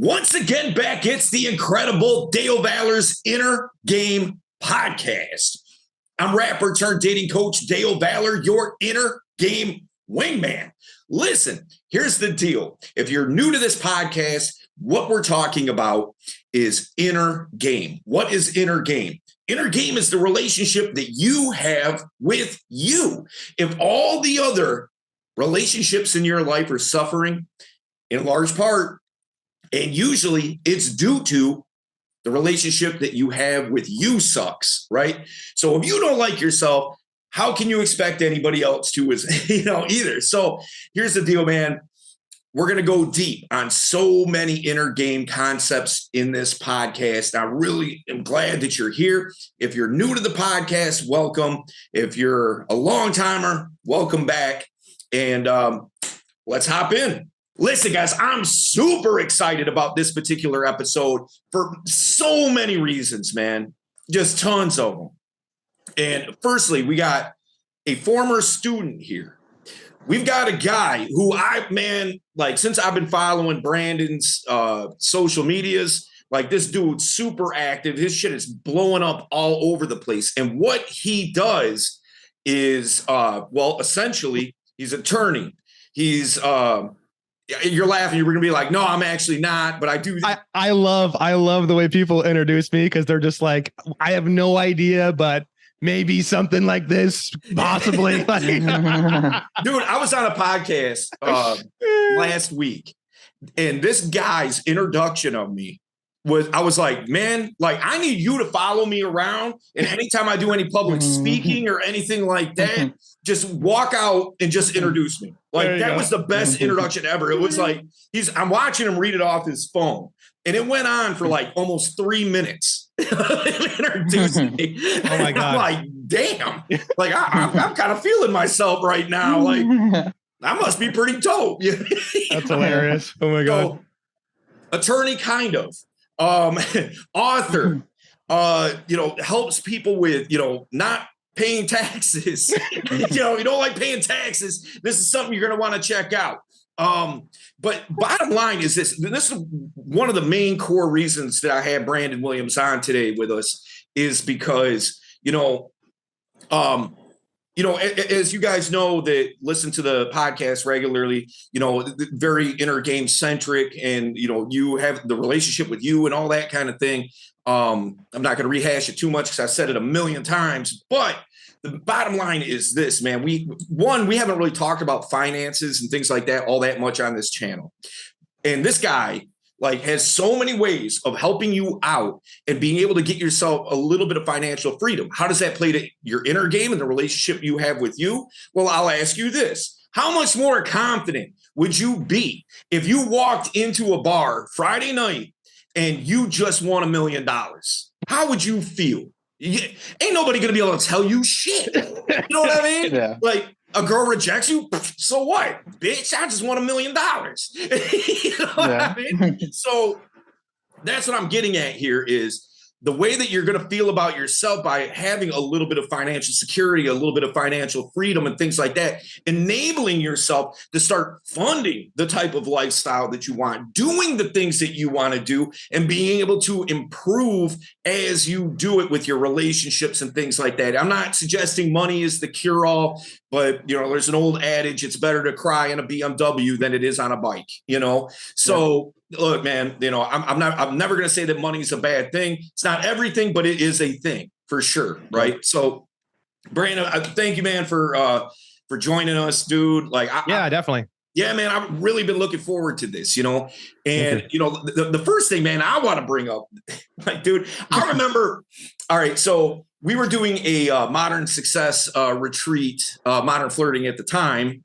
Once again, back, it's the incredible Dale Valor's Inner Game Podcast. I'm rapper turned dating coach Dale Valor, your inner game wingman. Listen, here's the deal. If you're new to this podcast, what we're talking about is inner game. What is inner game? Inner game is the relationship that you have with you. If all the other relationships in your life are suffering, in large part, and usually it's due to the relationship that you have with you sucks, right? So if you don't like yourself, how can you expect anybody else to either? So here's the deal, man. We're going to go deep on so many inner game concepts in this podcast. I really am glad that you're here. If you're new to the podcast, welcome. If you're a long timer, welcome back. And let's hop in. Listen, guys, I'm super excited about this particular episode for so many reasons, man. Just tons of them. And firstly, we got a former student here. We've got a guy who since I've been following Brandon's social medias, this dude's super active. His shit is blowing up all over the place. And what he does is, essentially, he's an attorney. He's you're laughing. You're going to be like, no, I'm actually not, but I do. I love the way people introduce me because they're just like, I have no idea, but maybe something like this, possibly. Dude, I was on a podcast last week, and this guy's introduction of me I was like, man, I need you to follow me around. And anytime I do any public speaking or anything like that, just walk out and just introduce me. That was the best introduction ever. It was like, I'm watching him read it off his phone. And it went on for almost 3 minutes. Introducing me. Oh my God. I'm like, damn. I'm kind of feeling myself right now. I must be pretty dope. That's hilarious. Oh my God. So, attorney, kind of. Author, helps people with, not paying taxes. You don't like paying taxes. This is something you're going to want to check out. But bottom line is this is one of the main core reasons that I had Brandon Williams on today with us is because, as you guys know that listen to the podcast regularly, very inner game centric and, you have the relationship with you and all that kind of thing. I'm not going to rehash it too much because I said it a million times, but the bottom line is this, man. We haven't really talked about finances and things like that all that much on this channel. And this guy has so many ways of helping you out and being able to get yourself a little bit of financial freedom. How does that play to your inner game and the relationship you have with you? Well, I'll ask you this. How much more confident would you be if you walked into a bar Friday night and you just won $1 million? How would you feel? Ain't nobody going to be able to tell you shit. You know what I mean? Yeah. A girl rejects you, so what? Bitch, I just won $1 million. You know what I mean? So that's what I'm getting at here is the way that you're going to feel about yourself by having a little bit of financial security, a little bit of financial freedom and things like that, enabling yourself to start funding the type of lifestyle that you want, doing the things that you want to do, and being able to improve as you do it with your relationships and things like that. I'm not suggesting money is the cure-all, but, there's an old adage, it's better to cry in a BMW than it is on a bike, So look, man, I'm never going to say that money's a bad thing. It's not everything, but it is a thing for sure. Right. So Brandon, thank you, man, for joining us, dude. Definitely. Yeah, man, I've really been looking forward to this, and, the first thing, man, I want to bring up, dude, I remember, all right, so we were doing a modern success retreat, modern flirting at the time,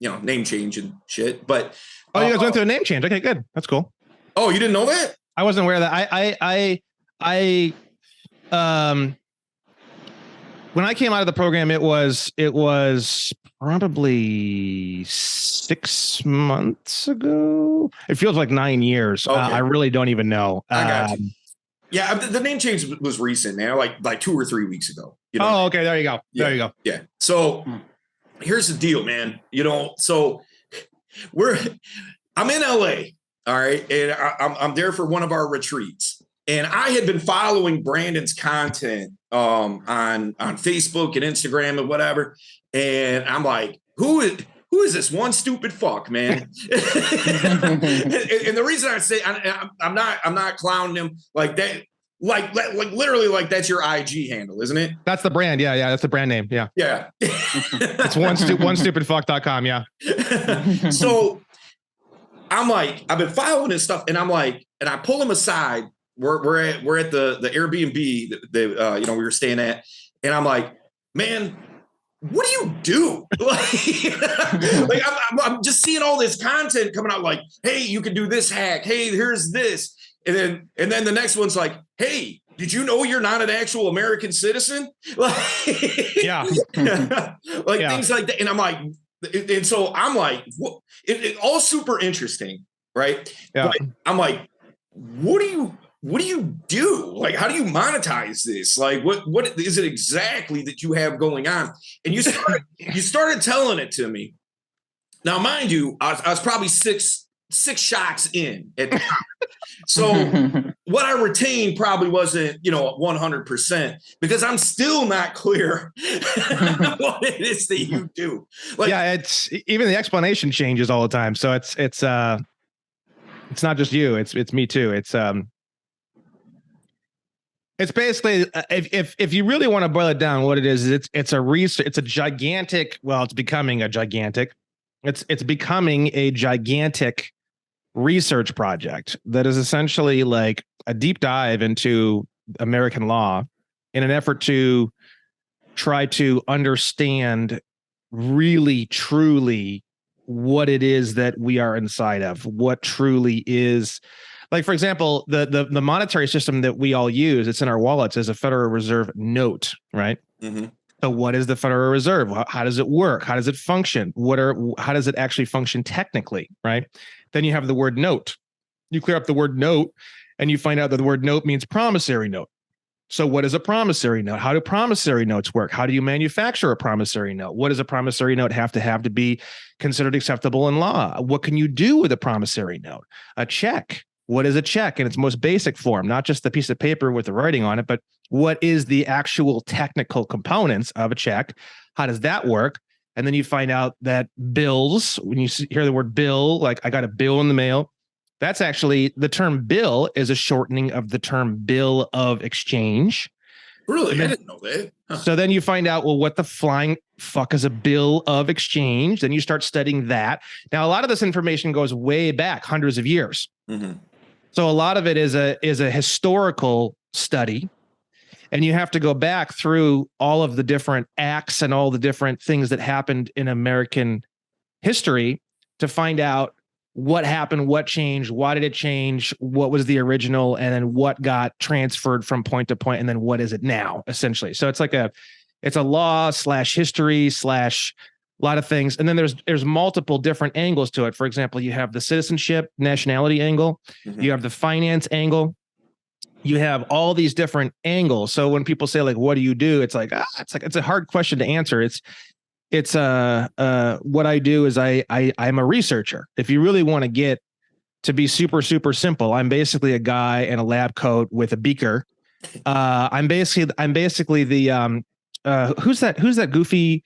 name change and shit, but. Oh, you guys went through a name change. Okay, good. That's cool. Oh, you didn't know that? I wasn't aware of that. When I came out of the program, it was probably 6 months ago. It feels like 9 years. Okay. I really don't even know. I got you. Yeah, the name change was recent, man. Like 2 or 3 weeks ago. Oh, okay. There you go. Yeah. There you go. Yeah. So here's the deal, man. So I'm in LA. All right. And I'm there for one of our retreats. And I had been following Brandon's content on Facebook and Instagram and whatever. And I'm like, who is this one stupid fuck, man? And the reason I say I'm not clowning him like that. Like literally, like that's your IG handle, isn't it? That's the brand. Yeah. That's the brand name. Yeah. It's onestupidfuck.com. Yeah. So I'm like, I've been following this stuff, and I'm like, and I pull him aside. We're at the Airbnb that we were staying at, and I'm like, man, what do? Like I'm just seeing all this content coming out. Like, hey, you can do this hack. Hey, here's this, and then the next one's like, hey, did you know you're not an actual American citizen? Like, yeah, things like that. And I'm like, and so I'm like, what? It all super interesting, right? Yeah. But I'm like, what do you do? Like, how do you monetize this? Like, what is it exactly that you have going on? And you started telling it to me. Now, mind you, I was probably six shots in at the time. So what I retained probably wasn't, 100%, because I'm still not clear what it is that you do. Like, yeah, it's even the explanation changes all the time. So it's not just you, it's me too. It's basically, if you really want to boil it down, what it is it's a gigantic. Well, it's becoming a gigantic. It's becoming a gigantic research project that is essentially like a deep dive into American law in an effort to try to understand really, truly what it is that we are inside of, what truly is. Like, for example, the monetary system that we all use, it's in our wallets, is a Federal Reserve note, right? Mm-hmm. So what is the Federal Reserve? How does it work? How does it function? How does it actually function technically, right? Then you have the word note. You clear up the word note and you find out that the word note means promissory note. So what is a promissory note? How do promissory notes work? How do you manufacture a promissory note? What does a promissory note have to be considered acceptable in law? What can you do with a promissory note? A check. What is a check in its most basic form? Not just the piece of paper with the writing on it, but what is the actual technical components of a check? How does that work? And then you find out that bills, when you hear the word bill, like I got a bill in the mail, that's actually, the term bill is a shortening of the term bill of exchange. Really? I didn't know that. Huh. So then you find out, well, what the flying fuck is a bill of exchange? Then you start studying that. Now, a lot of this information goes way back, hundreds of years. Mm-hmm. So a lot of it is a historical study. And you have to go back through all of the different acts and all the different things that happened in American history to find out what happened, what changed, why did it change, what was the original, and then what got transferred from point to point, and then what is it now, essentially. So it's like it's a law / history / a lot of things. And then there's multiple different angles to it. For example, you have the citizenship, nationality angle, mm-hmm. You have the finance angle. You have all these different angles. So when people say, like, what do you do? It's like, it's a hard question to answer. It's what I do is I'm a researcher. If you really want to get to be super, super simple, I'm basically a guy in a lab coat with a beaker. I'm basically the who's that goofy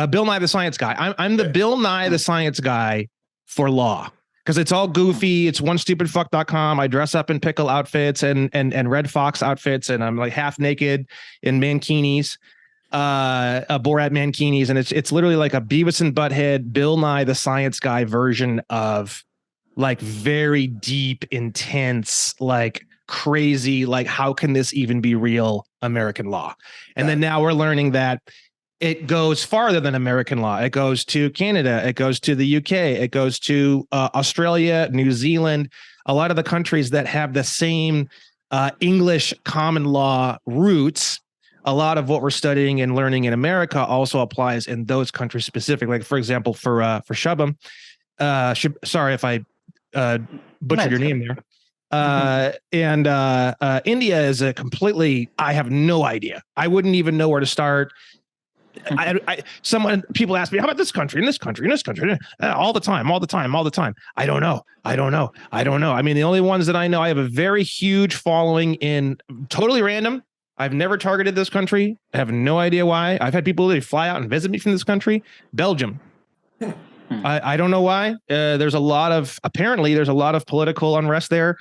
Bill Nye the Science Guy. I'm the Bill Nye the Science Guy for law. Because it's all goofy. It's onestupidfuck.com. I dress up in pickle outfits and Red Fox outfits, and I'm like half naked in mankinis, Borat mankinis, and it's literally like a Beavis and Butthead, Bill Nye the Science Guy version of like very deep, intense, like crazy, like how can this even be real American law? And then now we're learning that it goes farther than American law. It goes to Canada. It goes to the UK. It goes to Australia, New Zealand, a lot of the countries that have the same English common law roots. A lot of what we're studying and learning in America also applies in those countries specifically. Like, for example, for Shubham, sorry if I butchered your name there. And India is a completely, I have no idea. I wouldn't even know where to start. People ask me, how about this country and this country and this country? All the time. I don't know. I mean, the only ones that I know, I have a very huge following in totally random. I've never targeted this country. I have no idea why. I've had people literally fly out and visit me from this country. Belgium. I don't know why. There's a lot of political unrest there.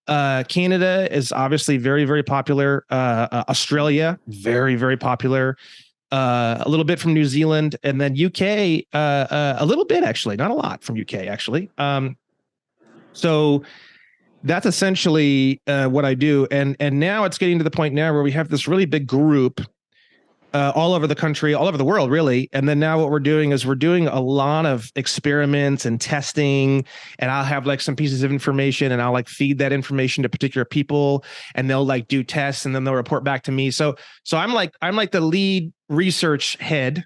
Canada is obviously very, very popular. Australia, very, very popular. A little bit from New Zealand, and then UK, a little bit actually, not a lot from UK actually. So that's essentially what I do, and now it's getting to the point now where we have this really big group all over the country, all over the world, really. And then now what we're doing is we're doing a lot of experiments and testing, and I'll have like some pieces of information and I'll like feed that information to particular people, and they'll like do tests and then they'll report back to me. So I'm like the lead research head.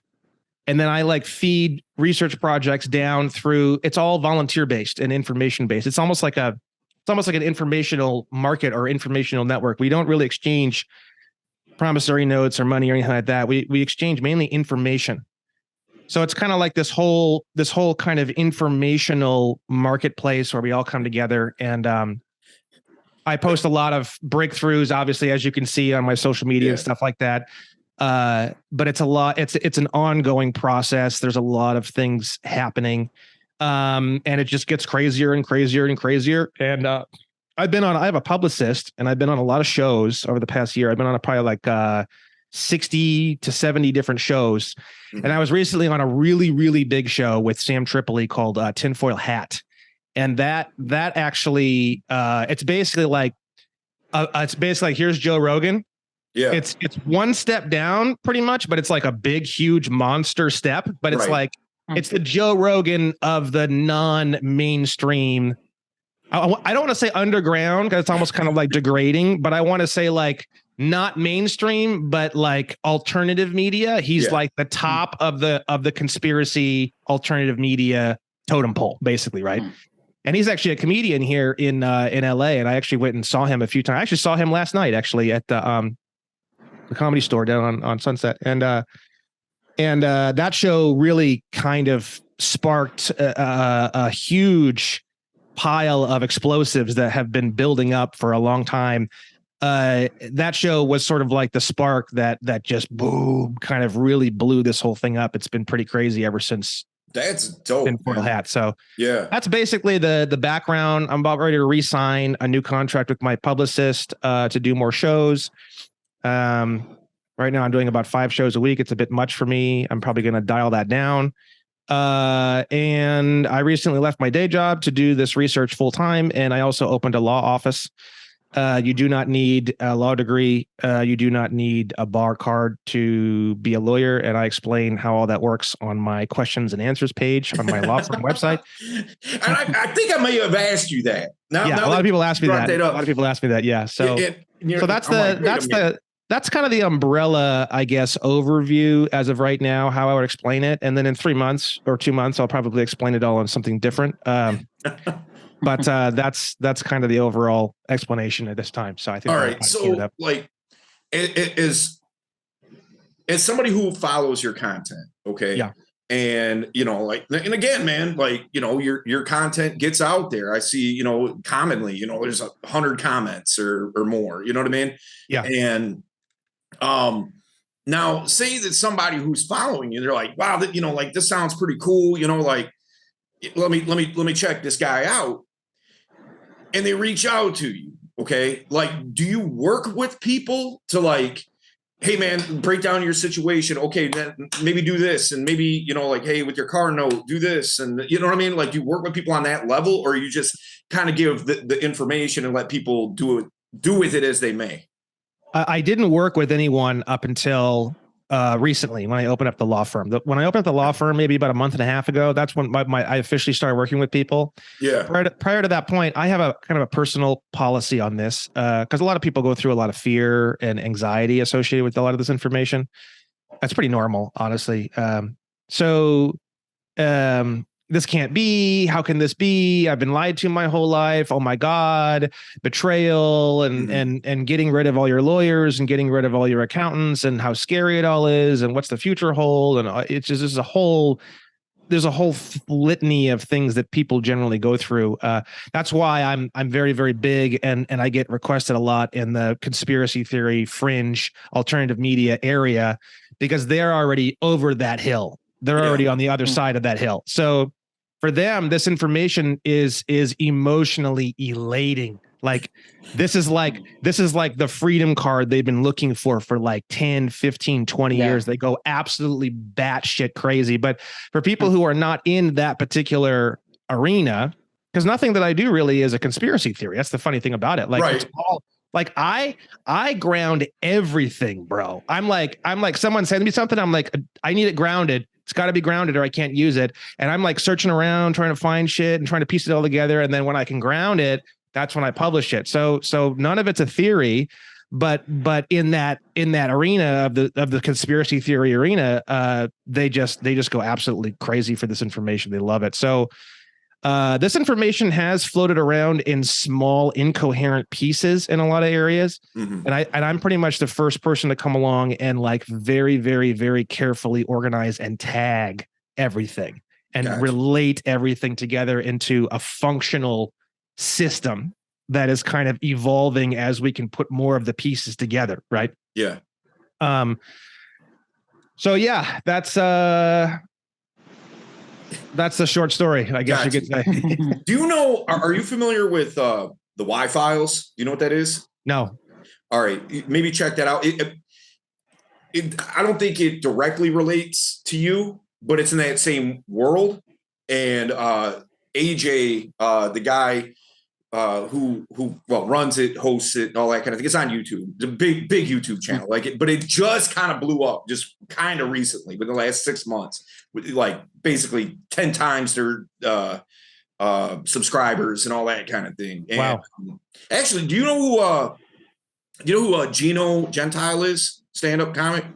And then I like feed research projects down through, it's all volunteer based and information based. It's almost like an informational market or informational network. We don't really exchange promissory notes or money or anything like that. We exchange mainly information. So it's kind of like this whole kind of informational marketplace where we all come together. And I post a lot of breakthroughs, obviously, as you can see on my social media and stuff like that. But it's an ongoing process. There's a lot of things happening. And it just gets crazier and crazier and crazier. And I have a publicist, and I've been on a lot of shows over the past year. I've been on probably like 60 to 70 different shows. Mm-hmm. And I was recently on a really, really big show with Sam Tripoli called Tinfoil Hat. And that actually, it's basically like here's Joe Rogan. Yeah. It's one step down pretty much, but it's like a big, huge monster step. But it's like, it's the Joe Rogan of the non-mainstream. I don't want to say underground because it's almost kind of like degrading, but I want to say like not mainstream, but like alternative media. He's like the top of the conspiracy alternative media totem pole, basically, right? And he's actually a comedian here in LA, and I actually went and saw him a few times. I actually saw him last night, actually, at the Comedy Store down on Sunset, and that show really kind of sparked a huge pile of explosives that have been building up for a long time. That show was sort of like the spark that just boom, kind of really blew this whole thing up. It's been pretty crazy ever since. That's dope. Tinfoil Hat. So yeah, that's basically the background. I'm about ready to re-sign a new contract with my publicist to do more shows. Right now I'm doing about 5 shows a week. It's a bit much for me. I'm probably going to dial that down. And I recently left my day job to do this research full time. And I also opened a law office. You do not need a law degree. You do not need a bar card to be a lawyer. And I explain how all that works on my questions and answers page on my law firm website. And I think I may have asked you that. Now a lot of people ask me that. A lot of people ask me that. Yeah. So that's kind of the umbrella, I guess, overview as of right now, how I would explain it. And then in 3 months or 2 months, I'll probably explain it all on something different. But that's kind of the overall explanation at this time. So I think. All right. So like as somebody who follows your content, okay. Yeah. And, and again, man, like, your content gets out there. I see, commonly, there's 100 comments or more, you know what I mean? Yeah. And, now say that somebody who's following you, they're like, wow, like this sounds pretty cool. Like, let me check this guy out. And they reach out to you. Okay. Like, do you work with people to like, hey man, break down your situation. Okay. Then maybe do this. And maybe, like, hey, with your car note, do this. And you know what I mean? Like, do you work with people on that level, or you just kind of give the information and let people do with it as they may? I didn't work with anyone up until recently when I opened up the law firm. When I opened up the law firm, maybe about a month and a half ago, that's when I officially started working with people. Yeah. Prior to that point, I have a kind of a personal policy on this because a lot of people go through a lot of fear and anxiety associated with a lot of this information. That's pretty normal, honestly. So this can't be. How can this be? I've been lied to my whole life. Oh my God, betrayal and getting rid of all your lawyers and getting rid of all your accountants and how scary it all is and what's the future hold. And it's just there's a whole litany of things that people generally go through. That's why I'm very, very big and I get requested a lot in the conspiracy theory, fringe, alternative media area, because they're already over that hill. They're already on the other side of that hill. So for them, this information is emotionally elating. Like this is like the freedom card they've been looking for like 10, 15, 20 years. They go absolutely batshit crazy. But for people who are not in that particular arena, because nothing that I do really is a conspiracy theory. That's the funny thing about it. Like it's all like I ground everything, bro. I'm like someone send me something. I'm like, I need it grounded. It's got to be grounded or I can't use it. And I'm like searching around, trying to find shit and trying to piece it all together. And then when I can ground it, that's when I publish it. So none of it's a theory, but in that arena of the conspiracy theory arena, they just go absolutely crazy for this information. They love it. So this information has floated around in small, incoherent pieces in a lot of areas. And I'm pretty much the first person to come along and like very, very, very carefully organize and tag everything and relate everything together into a functional system that is kind of evolving as we can put more of the pieces together. Right. Yeah. So yeah, that's the short story, I guess you could say. Do you know, are you familiar with the Y files? Do you know what that is? No. All right. Maybe check that out. I don't think it directly relates to you, but it's in that same world. And AJ, the guy who runs it, hosts it, and all that kind of thing. It's on YouTube. It's a big YouTube channel. But it just kind of blew up just kind of recently, within the last 6 months, with like basically 10 times their subscribers and all that kind of thing. And, wow. Actually, do you know who Gino Gentile is? Stand-up comic?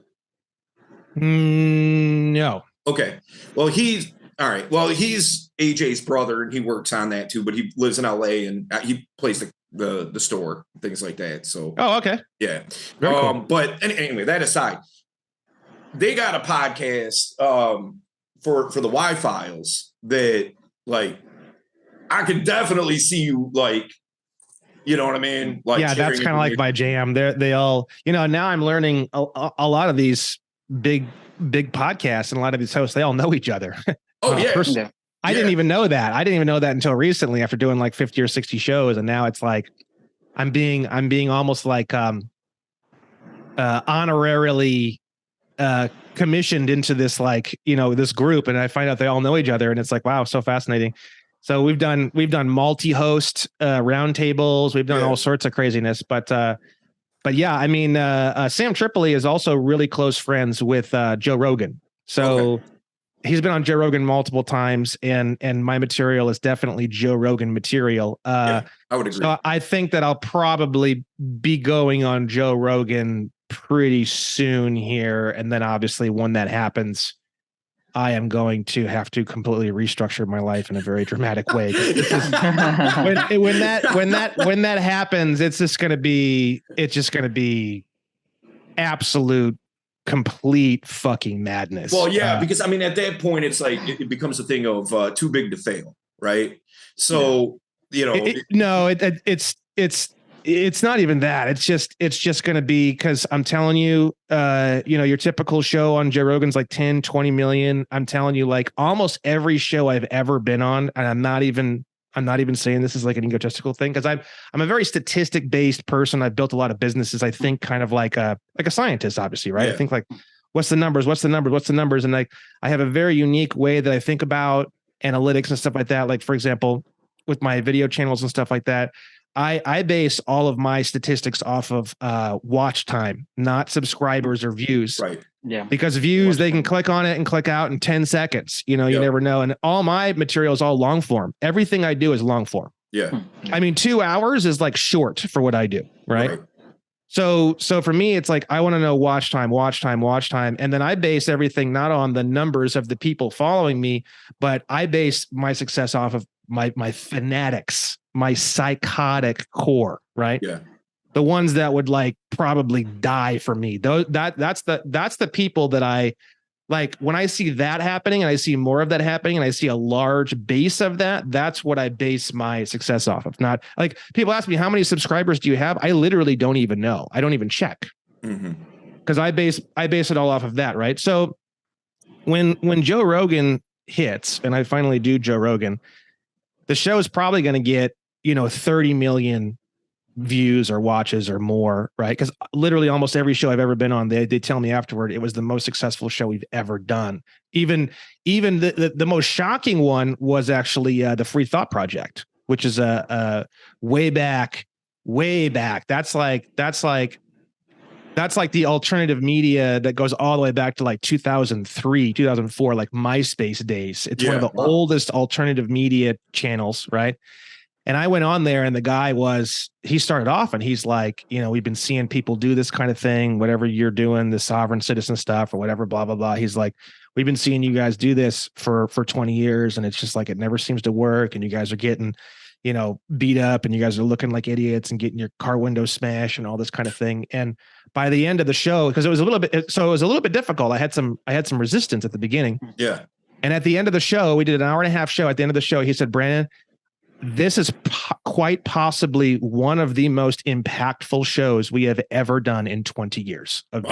No. Okay. Well, he's all right. Well, he's AJ's brother, and he works on that too. But he lives in LA, and he plays the store, things like that. So, oh, okay, yeah. Very cool. But anyway, that aside, they got a podcast for the Y files that like I could definitely see you like. You know what I mean? Like, yeah, that's kind of like my jam. They all, now I'm learning a lot of these big podcasts and a lot of these hosts, they all know each other. Oh, yeah. I didn't even know that. I didn't even know that until recently after doing like 50 or 60 shows. And now it's like, I'm being almost like honorarily commissioned into this, like, this group. And I find out they all know each other. And it's like, wow, so fascinating. So we've done multi-host roundtables. We've done all sorts of craziness, but yeah, I mean, Sam Tripoli is also really close friends with Joe Rogan. So he's been on Joe Rogan multiple times, and my material is definitely Joe Rogan material. I would agree. So I think that I'll probably be going on Joe Rogan pretty soon here, and then obviously when that happens, I am going to have to completely restructure my life in a very dramatic way. When that happens, it's just going to be absolute, complete fucking madness. Well, yeah, because I mean, at that point, it's like it becomes a thing of too big to fail, right? So it's not even that. It's just going to be, because I'm telling you, your typical show on Joe Rogan's like 10, 20 million. I'm telling you, like almost every show I've ever been on, and I'm not even saying this is like an egotistical thing, because I'm a very statistic based person. I've built a lot of businesses. I think kind of like a scientist, obviously, right? Yeah. I think like, what's the numbers? And like, I have a very unique way that I think about analytics and stuff like that. Like, for example, with my video channels and stuff like that, I base all of my statistics off of watch time, not subscribers or views. Right. Yeah. Because views, they can click on it and click out in 10 seconds. You never know. And all my material is all long form. Everything I do is long form. Yeah. I mean, 2 hours is like short for what I do. Right. So for me, it's like, I want to know watch time. And then I base everything not on the numbers of the people following me, but I base my success off of my fanatics, my psychotic core, right? Yeah. The ones that would like probably die for me. That's the people that I like. When I see that happening and I see more of that happening and I see a large base of that, that's what I base my success off of. Not like people ask me, how many subscribers do you have? I literally don't even know. I don't even check, because I base it all off of that. Right. So when Joe Rogan hits and I finally do Joe Rogan, the show is probably going to get, 30 million views or watches or more, right? Because literally almost every show I've ever been on, they tell me afterward it was the most successful show we've ever done. Even the most shocking one was actually the Free Thought Project, which is a way back. That's like the alternative media that goes all the way back to like 2003, 2004, like MySpace days. It's one of the oldest alternative media channels, right? And I went on there and the guy he started off and he's like, we've been seeing people do this kind of thing, whatever you're doing, the sovereign citizen stuff or whatever, blah, blah, blah. He's like, we've been seeing you guys do this for 20 years. And it's just like, it never seems to work. And you guys are getting, beat up and you guys are looking like idiots and getting your car windows smashed and all this kind of thing. And by the end of the show, because it was a little bit difficult. I had some resistance at the beginning. Yeah. And at the end of the show, we did an hour and a half show. At the end of the show, he said, Brandon, this is quite possibly one of the most impactful shows we have ever done in 20 years of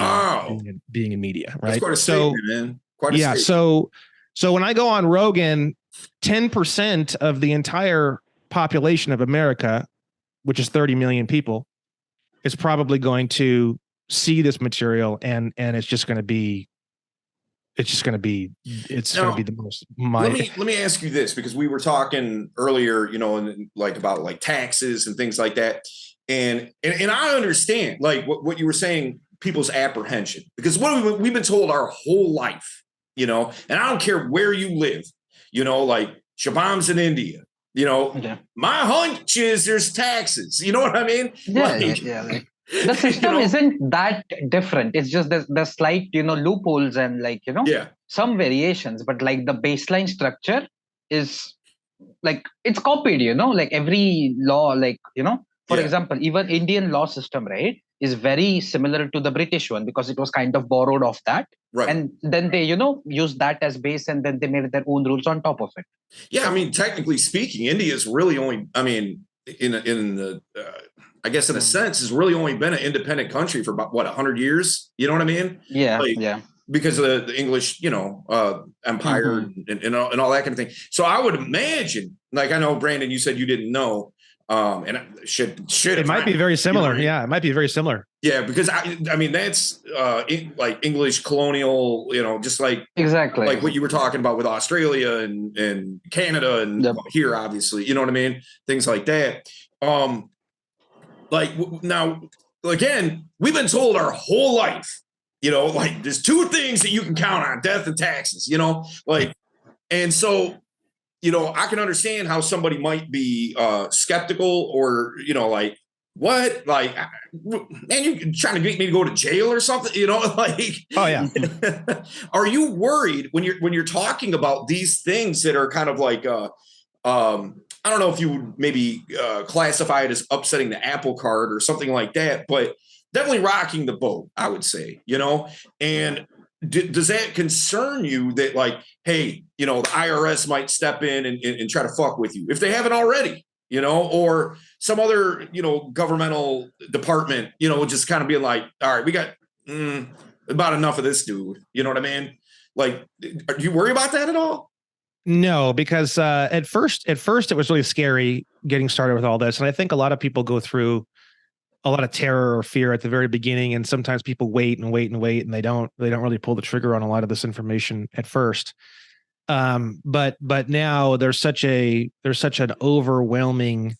being in media. Right. That's quite a statement, man. Quite a statement. So when I go on Rogan, 10% of the entire population of America, which is 30 million people, is probably going to see this material and it's just going to be the most. Let me ask you this, because we were talking earlier, and like about like taxes and things like that. And I understand like what you were saying, people's apprehension, because what we've been told our whole life, and I don't care where you live, like Shabam's in India, my hunch is there's taxes. You know what I mean? Yeah. The system isn't that different. It's just the slight, loopholes and some variations, but like the baseline structure is like it's copied, like every law, like, for example, even Indian law system, right, is very similar to the British one because it was kind of borrowed off that. Right. And then they, used that as base and then they made their own rules on top of it. Yeah. I mean, technically speaking, India is really only, in a sense, has really only been an independent country for about 100 years. You know what I mean? Yeah, because of the English, empire and all that kind of thing. So I would imagine, like, I know, Brandon, you said you didn't know, and it might be very similar. Yeah, it might be very similar. Yeah, because that's like English colonial, just like exactly like what you were talking about with Australia and Canada and here, obviously, you know what I mean? Things like that. Like now, again, we've been told our whole life, like there's two things that you can count on: death and taxes, and so, I can understand how somebody might be skeptical or, like, what, like, man, you trying to get me to go to jail or something, like, oh yeah. Are you worried when you're talking about these things that are kind of like, I don't know if you would maybe classify it as upsetting the apple cart or something like that, but definitely rocking the boat, I would say, and does that concern you that, like, hey, the IRS might step in and try to fuck with you if they haven't already, or some other, governmental department, just kind of being like, all right, we got about enough of this dude. You know what I mean? Like, do you worry about that at all? No, because at first it was really scary getting started with all this. And I think a lot of people go through a lot of terror or fear at the very beginning. And sometimes people wait and they don't really pull the trigger on a lot of this information at first. But now there's such an overwhelming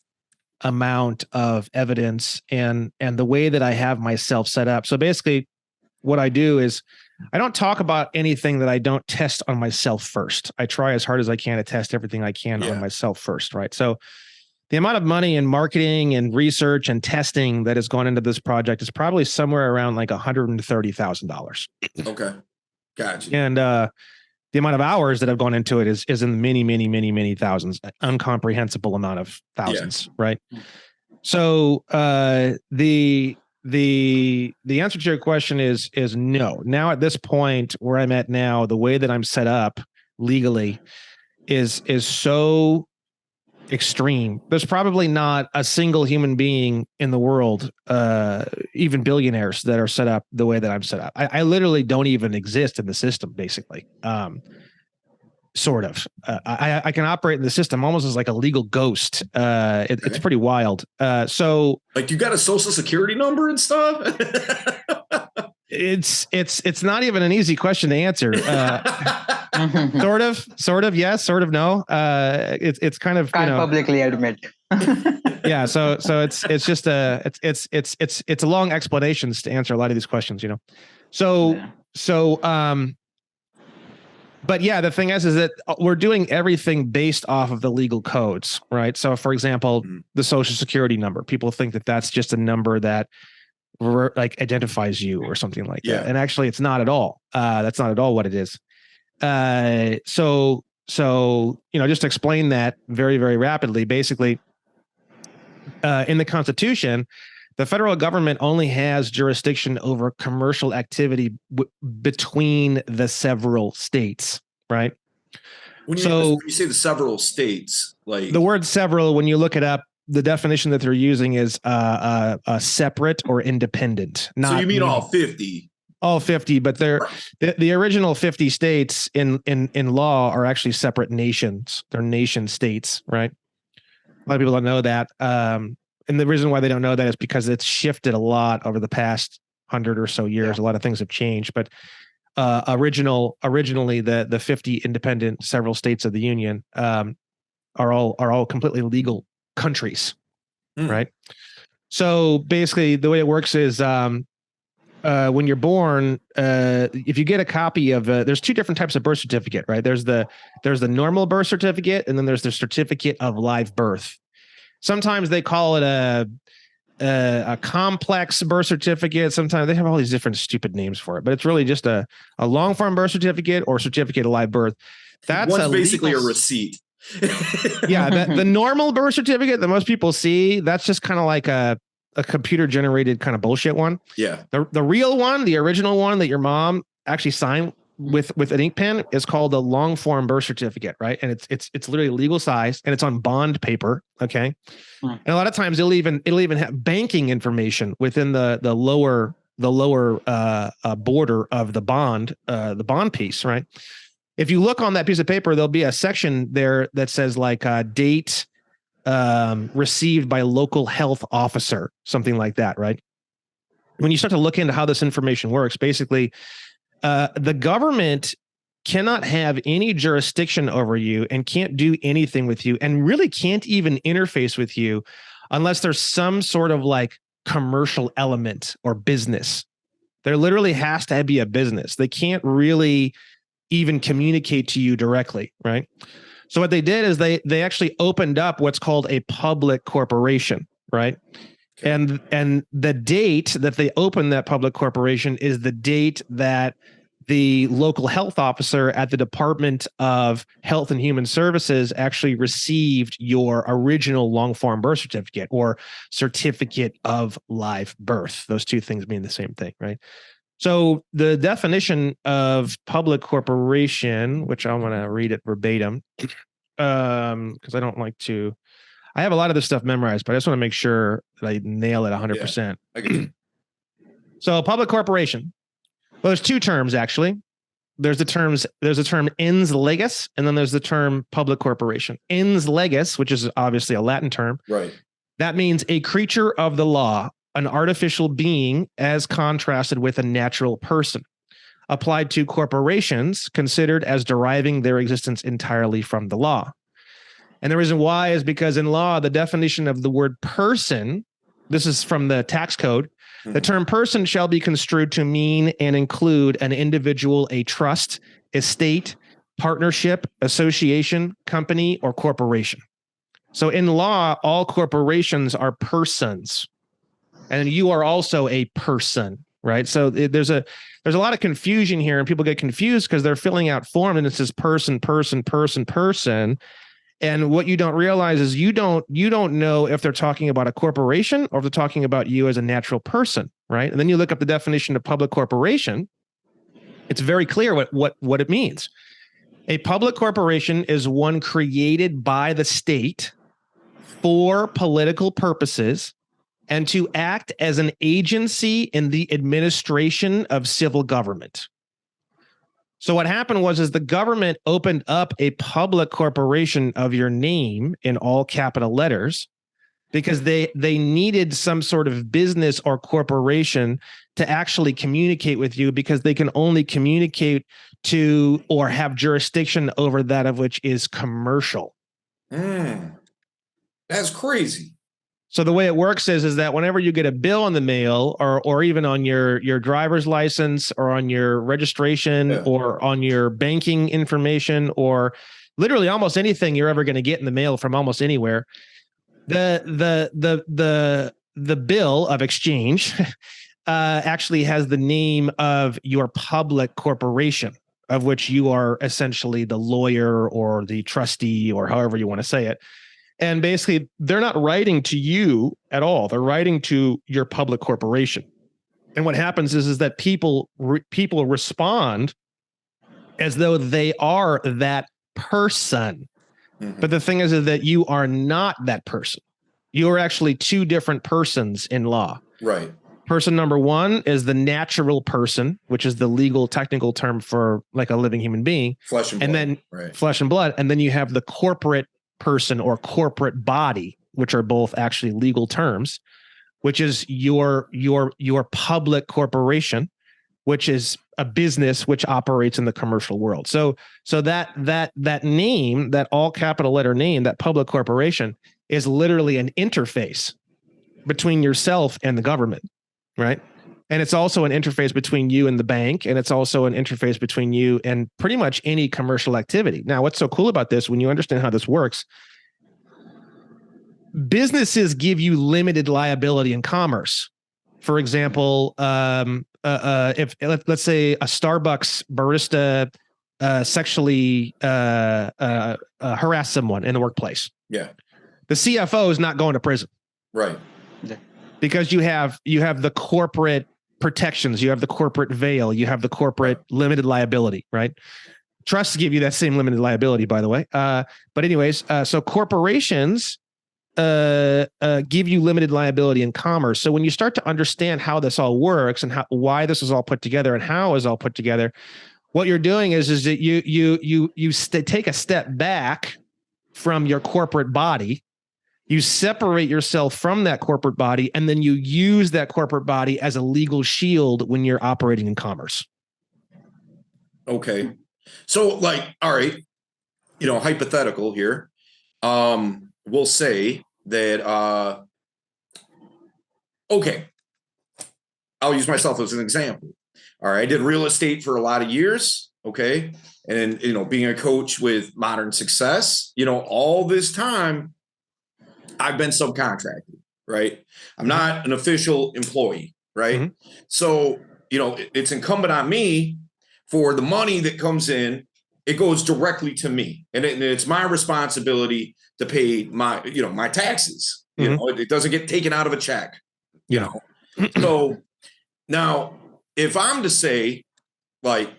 amount of evidence and the way that I have myself set up. So basically what I do is I don't talk about anything that I don't test on myself first. I try as hard as I can to test everything I can on myself first. Right. So the amount of money in marketing and research and testing that has gone into this project is probably somewhere around like $130,000. Okay. Gotcha. And the amount of hours that have gone into it is in many thousands, incomprehensible amount of thousands, right? So the answer to your question is no. Now at this point where I'm at now, the way that I'm set up legally is so extreme. There's probably not a single human being in the world, even billionaires, that are set up the way that I'm set up. I literally don't even exist in the system, basically. Sort of. I can operate in the system almost as like a legal ghost. It's pretty wild. So like you got a social security number and stuff? It's not even an easy question to answer. Sort of, yes, sort of, no. It's kind of can't publicly admit. Yeah, so it's just it's a long explanations to answer a lot of these questions, But yeah, the thing is that we're doing everything based off of the legal codes, right? So, for example, the social security number, people think that that's just a number that like identifies you or something like that. And actually it's not at all. That's not at all what it is. So, just to explain that very, very rapidly, basically, in the Constitution, the federal government only has jurisdiction over commercial activity between the several states, right? When you say the several states, like the word several, when you look it up, the definition that they're using is a separate or independent. So you mean all 50? All 50, but the original 50 states in law are actually separate nations. They're nation states, right? A lot of people don't know that. And the reason why they don't know that is because it's shifted a lot over the past 100 or so years. A lot of things have changed, but originally the 50 independent several states of the Union are all completely legal countries, right? So basically, the way it works is when you're born, if you get a copy of there's two different types of birth certificate, right? There's the normal birth certificate, and then there's the certificate of live birth. Sometimes they call it a complex birth certificate. Sometimes they have all these different stupid names for it, but it's really just a long form birth certificate or certificate of live birth. That's basically a receipt. Yeah, the normal birth certificate that most people see, that's just kind of like a computer generated kind of bullshit one. Yeah. The real one, the original one that your mom actually signed with an ink pen is called a long form birth certificate, right? And it's literally legal size, and it's on bond paper. Okay. And a lot of times it'll even have banking information within the lower border of the bond piece, right? If you look on that piece of paper, there'll be a section there that says like date received by local health officer, something like that, right? When you start to look into how this information works, basically, the government cannot have any jurisdiction over you and can't do anything with you and really can't even interface with you unless there's some sort of like commercial element or business. There literally has to be a business. They can't really even communicate to you directly, right? So what they did is they actually opened up what's called a public corporation, right? And the date that they opened that public corporation is the date that the local health officer at the Department of Health and Human Services actually received your original long form birth certificate or certificate of live birth. Those two things mean the same thing, right? So the definition of public corporation, which I want to read it verbatim, because I don't like to. I have a lot of this stuff memorized, but I just want to make sure that I nail it 100%. Yeah, so public corporation. Well, there's two terms actually. There's the term ens legis, and then there's the term public corporation. Ens legis, which is obviously a Latin term. Right. That means a creature of the law, an artificial being as contrasted with a natural person. Applied to corporations considered as deriving their existence entirely from the law. And the reason why is because in law, the definition of the word person, this is from the tax code, the term person shall be construed to mean and include an individual, a trust, estate, partnership, association, company, or corporation. So in law, all corporations are persons, and you are also a person, right? So there's a lot of confusion here, and people get confused because they're filling out form and it says person, person, person, person. And what you don't realize is you don't know if they're talking about a corporation or if they're talking about you as a natural person, right? And then you look up the definition of public corporation. It's very clear what it means. A public corporation is one created by the state for political purposes and to act as an agency in the administration of civil government. So what happened was the government opened up a public corporation of your name in all capital letters because they needed some sort of business or corporation to actually communicate with you, because they can only communicate to or have jurisdiction over that of which is commercial. That's crazy. So the way it works is that whenever you get a bill in the mail, or even on your driver's license, or on your registration, or on your banking information, or literally almost anything you're ever going to get in the mail from almost anywhere, the bill of exchange actually has the name of your public corporation, of which you are essentially the lawyer or the trustee, or however you want to say it. And basically, they're not writing to you at all. They're writing to your public corporation. And what happens is that people respond as though they are that person. Mm-hmm. But the thing is that you are not that person. You are actually two different persons in law. Right. Person number one is the natural person, which is the legal technical term for like a living human being. Flesh and blood. And then flesh and blood. And then you have the corporate person or corporate body, which are both actually legal terms, which is your public corporation, which is a business which operates in the commercial world. So that name, that all capital letter name, that public corporation, is literally an interface between yourself and the government, right? And it's also an interface between you and the bank, and it's also an interface between you and pretty much any commercial activity. Now, what's so cool about this, when you understand how this works, businesses give you limited liability in commerce. For example, if let's say a Starbucks barista sexually harass someone in the workplace, the CFO is not going to prison, right? Because you have the corporate protections, you have the corporate veil, you have the corporate limited liability, right? Trusts give you that same limited liability, by the way. But anyways, so corporations give you limited liability in commerce. So when you start to understand how this all works and why this is all put together and how it's all put together, what you're doing is that you take a step back from your corporate body. You separate yourself from that corporate body, and then you use that corporate body as a legal shield when you're operating in commerce. Okay. So like, all right, hypothetical here. We'll say that, okay, I'll use myself as an example. All right. I did real estate for a lot of years. Okay. And, being a coach with Modern Success, all this time, I've been subcontracted, right? I'm not an official employee, right? Mm-hmm. So, it's incumbent on me for the money that comes in. It goes directly to me, and it's my responsibility to pay my taxes. Mm-hmm. It doesn't get taken out of a check, So now, if I'm to say, like,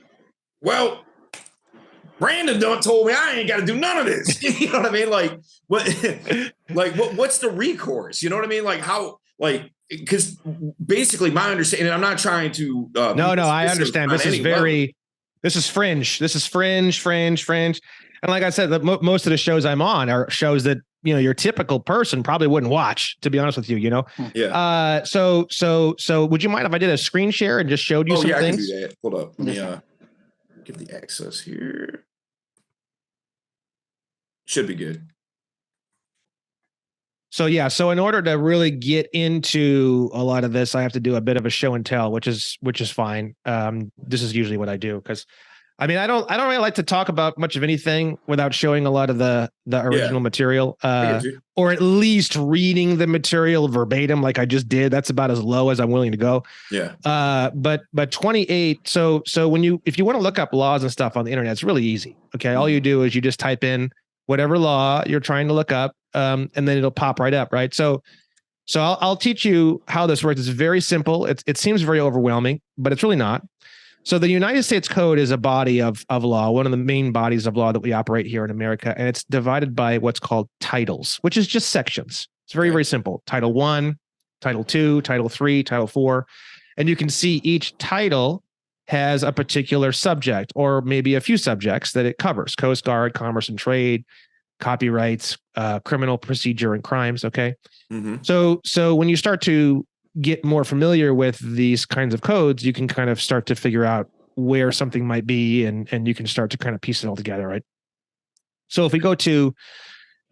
well, Brandon told me I ain't got to do none of this. You know what I mean? Like, what's the recourse? You know what I mean? Like how, because basically my understanding, I'm not trying to. No, I understand. This is fringe. This is fringe. And like I said, most of the shows I'm on are shows that, your typical person probably wouldn't watch, to be honest with you, Yeah. So would you mind if I did a screen share and just showed you some things? I can do that. Hold up. Let me give the access here. Should be good. So in order to really get into a lot of this, I have to do a bit of a show and tell, which is fine. This is usually what I do because I mean, I don't really like to talk about much of anything without showing a lot of the original material, or at least reading the material verbatim, like I just did. That's about as low as I'm willing to go. Yeah. But 28. So if you want to look up laws and stuff on the internet, it's really easy. Okay, all you do is you just type in whatever law you're trying to look up, and then it'll pop right up, right? So I'll teach you how this works. It's very simple. It seems very overwhelming, but it's really not. So the United States Code is a body of law, one of the main bodies of law that we operate here in America, and it's divided by what's called titles, which is just sections. It's very, very simple. Title 1, Title 2, Title 3, Title 4. And you can see each title has a particular subject or maybe a few subjects that it covers: Coast Guard, commerce and trade, copyrights, criminal procedure and crimes. Okay. Mm-hmm. So when you start to get more familiar with these kinds of codes, you can kind of start to figure out where something might be, and you can start to kind of piece it all together, right? So if we go to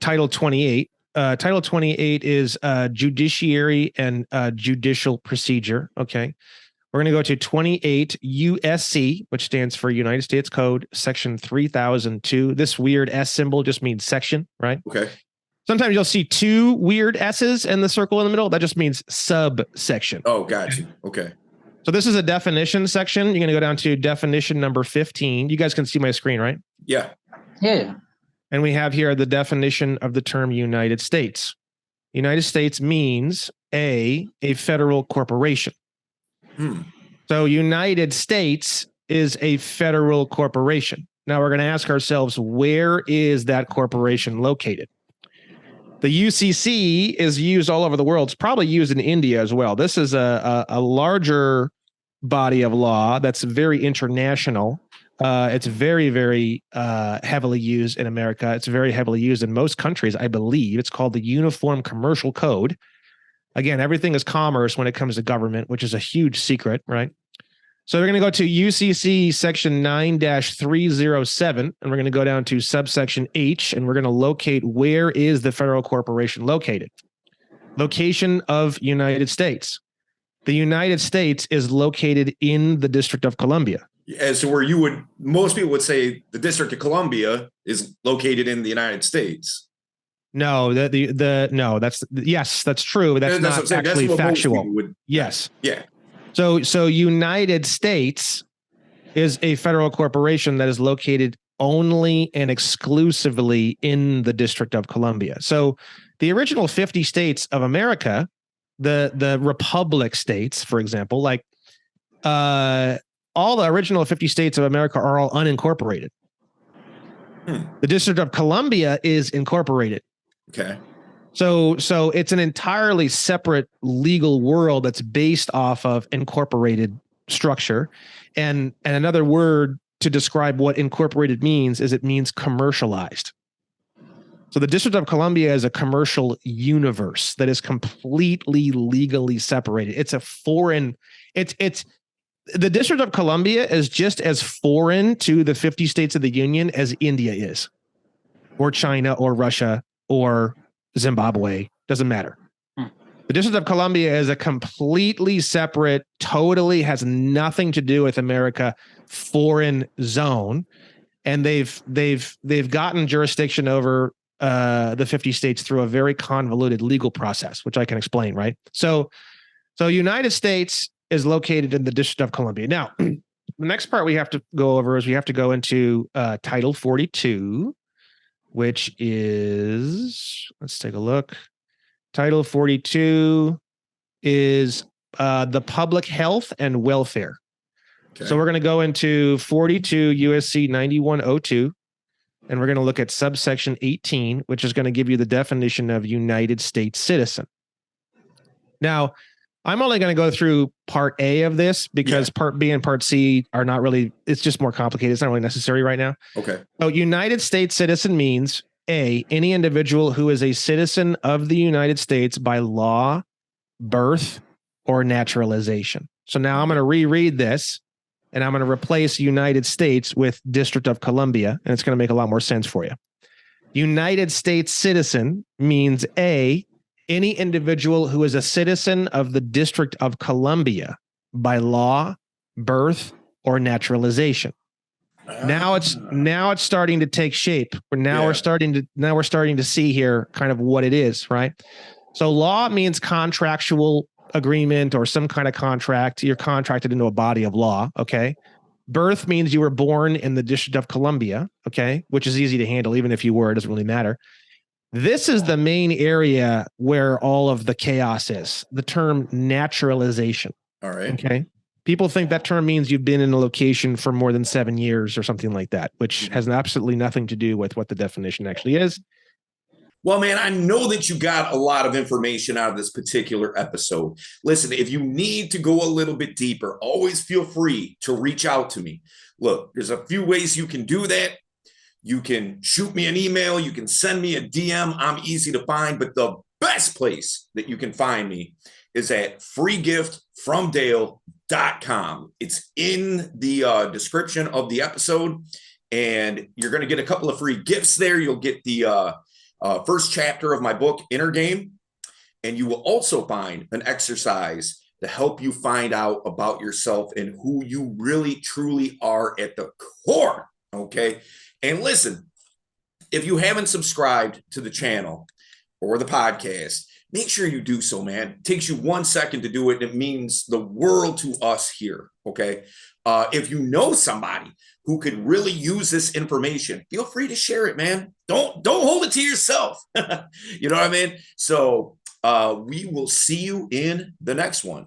Title 28, Title 28 is judiciary and judicial procedure. Okay. We're going to go to 28 USC, which stands for United States Code, Section 3002. This weird S symbol just means section, right? Okay. Sometimes you'll see two weird S's in the circle in the middle. That just means subsection. Oh, got you. Okay. So this is a definition section. You're going to go down to definition number 15. You guys can see my screen, right? Yeah. Yeah. And we have here the definition of the term United States. United States means a federal corporation. So United States is a federal corporation. Now we're going to ask ourselves, where is that corporation located? The UCC is used all over the world. It's probably used in India as well. This is a larger body of law that's very international. It's very, very heavily used in America. It's very heavily used in most countries, I believe. It's called the Uniform Commercial Code. Again, everything is commerce when it comes to government, which is a huge secret, right? So we're going to go to UCC section 9-307, and we're going to go down to subsection H, and we're going to locate where is the federal corporation located. Location of United States. The United States is located in the District of Columbia. As to where most people would say the District of Columbia is located in the United States. No, that's true. That's not actually factual. Yes. Yeah. So United States is a federal corporation that is located only and exclusively in the District of Columbia. So the original 50 states of America, the republic states, for example, like all the original 50 states of America are all unincorporated. The District of Columbia is incorporated. Okay. So it's an entirely separate legal world that's based off of incorporated structure. And another word to describe what incorporated means is it means commercialized. So the District of Columbia is a commercial universe that is completely legally separated. It's a foreign, it's the District of Columbia is just as foreign to the 50 states of the Union as India is, or China, or Russia, or Zimbabwe. Doesn't matter. The District of Columbia is a completely separate, totally has nothing to do with America, foreign zone, and they've gotten jurisdiction over the 50 states through a very convoluted legal process, which I can explain, right? So United States is located in the District of Columbia. Now, the next part we have to go over is we have to go into Title 42, which is, let's take a look. Title 42 is the public health and welfare. Okay. So we're going to go into 42 USC 9102, and we're going to look at subsection 18, which is going to give you the definition of United States citizen. Now, I'm only going to go through part A of this because part B and part C are not really, it's just more complicated. It's not really necessary right now. Okay. So United States citizen means A, any individual who is a citizen of the United States by law, birth, or naturalization. So now I'm going to reread this, and I'm going to replace United States with District of Columbia, and it's going to make a lot more sense for you. United States citizen means A, any individual who is a citizen of the District of Columbia by law, birth, or naturalization. Now it's starting to take shape. We're starting to see here kind of what it is, right? So law means contractual agreement or some kind of contract. You're contracted into a body of law. Okay. Birth means you were born in the District of Columbia. Okay. Which is easy to handle. Even if you were, it doesn't really matter. This is the main area where all of the chaos is. The term naturalization. All right. Okay. People think that term means you've been in a location for more than 7 years or something like that, which has absolutely nothing to do with what the definition actually is. Well, man, I know that you got a lot of information out of this particular episode. Listen, if you need to go a little bit deeper, always feel free to reach out to me. Look, there's a few ways you can do that. You can shoot me an email. You can send me a DM. I'm easy to find, but the best place that you can find me is at freegiftfromdale.com. It's in the description of the episode, and you're going to get a couple of free gifts there. You'll get the first chapter of my book, Inner Game, and you will also find an exercise to help you find out about yourself and who you really, truly are at the core, okay? And listen, if you haven't subscribed to the channel or the podcast, make sure you do so, man. It takes you 1 second to do it. And it means the world to us here, okay? If you know somebody who could really use this information, feel free to share it, man. Don't hold it to yourself. You know what I mean? So we will see you in the next one.